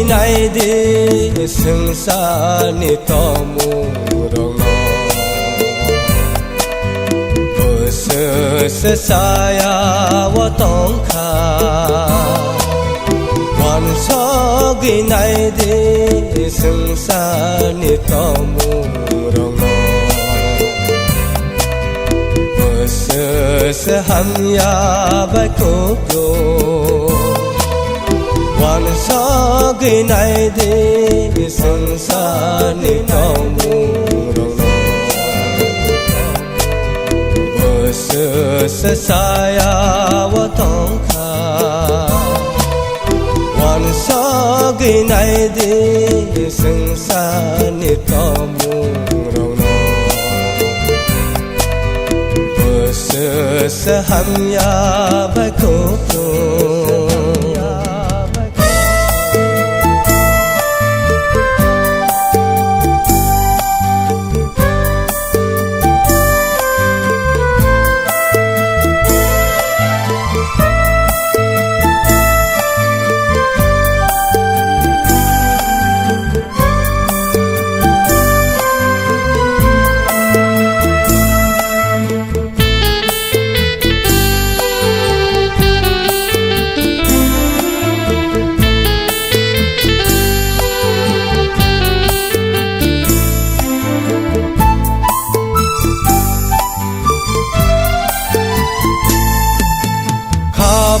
ghi này đi sừng xa ni to mu rong no bơ sơ sa ya wa tong kha quan so ghi này đi sừng xa ni to mu rong no bơ sơ ham ya ba ko quan so ghi này đi sừng xa ni to mu rong no bơ sơ sa ya wa tong kha quan so ghi này đi sừng xa ni to mu rong no bơ sơ ham ya ba ko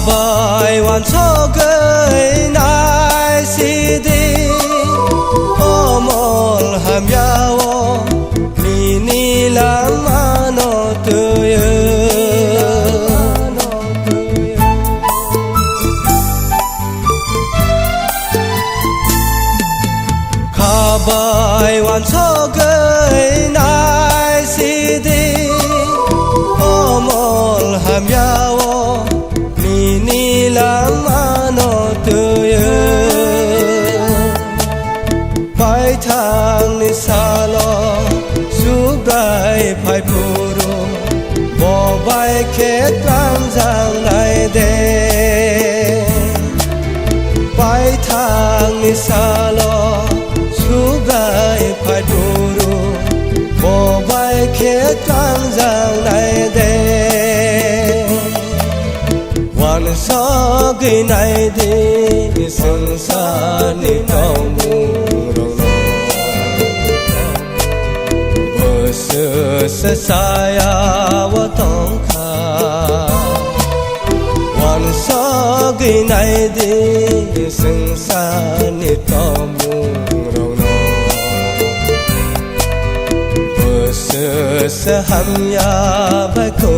bài hoàn cho gửi nai si đi ô mol ham yao ni ni lam ano tươi kha bài hoàn cho gửi nai si đi ô mol ham yao ni lam ano tươi phải thang ni xa lo giúp đại phải puru bỏ vai kết lam giang này đê phải thang ni xa lo giúp đại phải puru bỏ vai kết lam giang này đê quan so ghi này đi sừng xa ni to mu rong no bơ sơ sa ya wa tong kha quan so ghi này đi sừng xa ni to mu rong no bơ sơ ham ya ba ko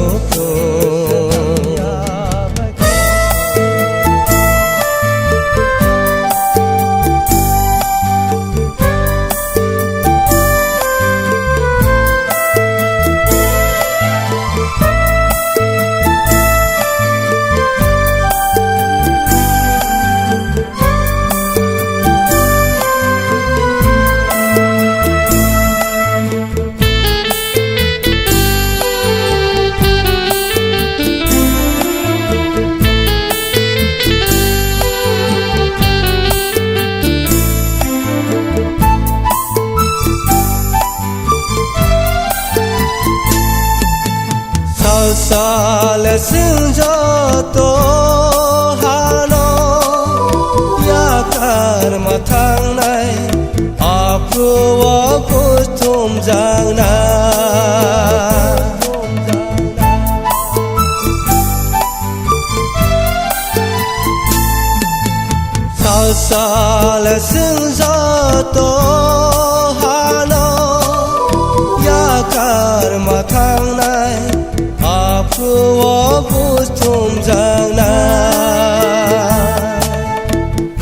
sa le sinh cho to hano ya karma thang này apruva kustum jang na sa le sinh cho to hano ya karma thang này apruva kustum jang na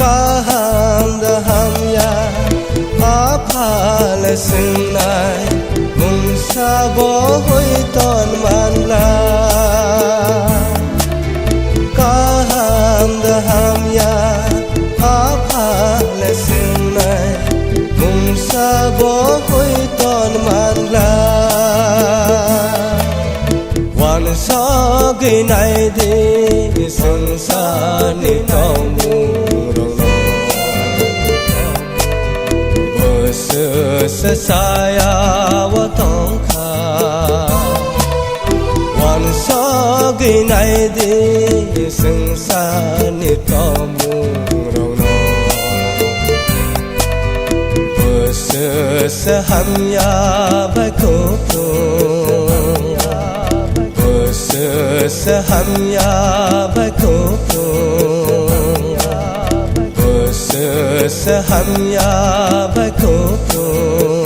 kaham da ham ya apha le sinh này mung sa bo hoi ton man la kaham da ham ya apha le sinh này mung sa bo hoi ton man la quan so ghi này đi sừng xa ni to mu rong no sa saya wa tong kha wan so gi nai di sing sa ni to mu rong no sa ham ya ba ko ko sa ham ya ba ko ko sa ham ya ba ko ko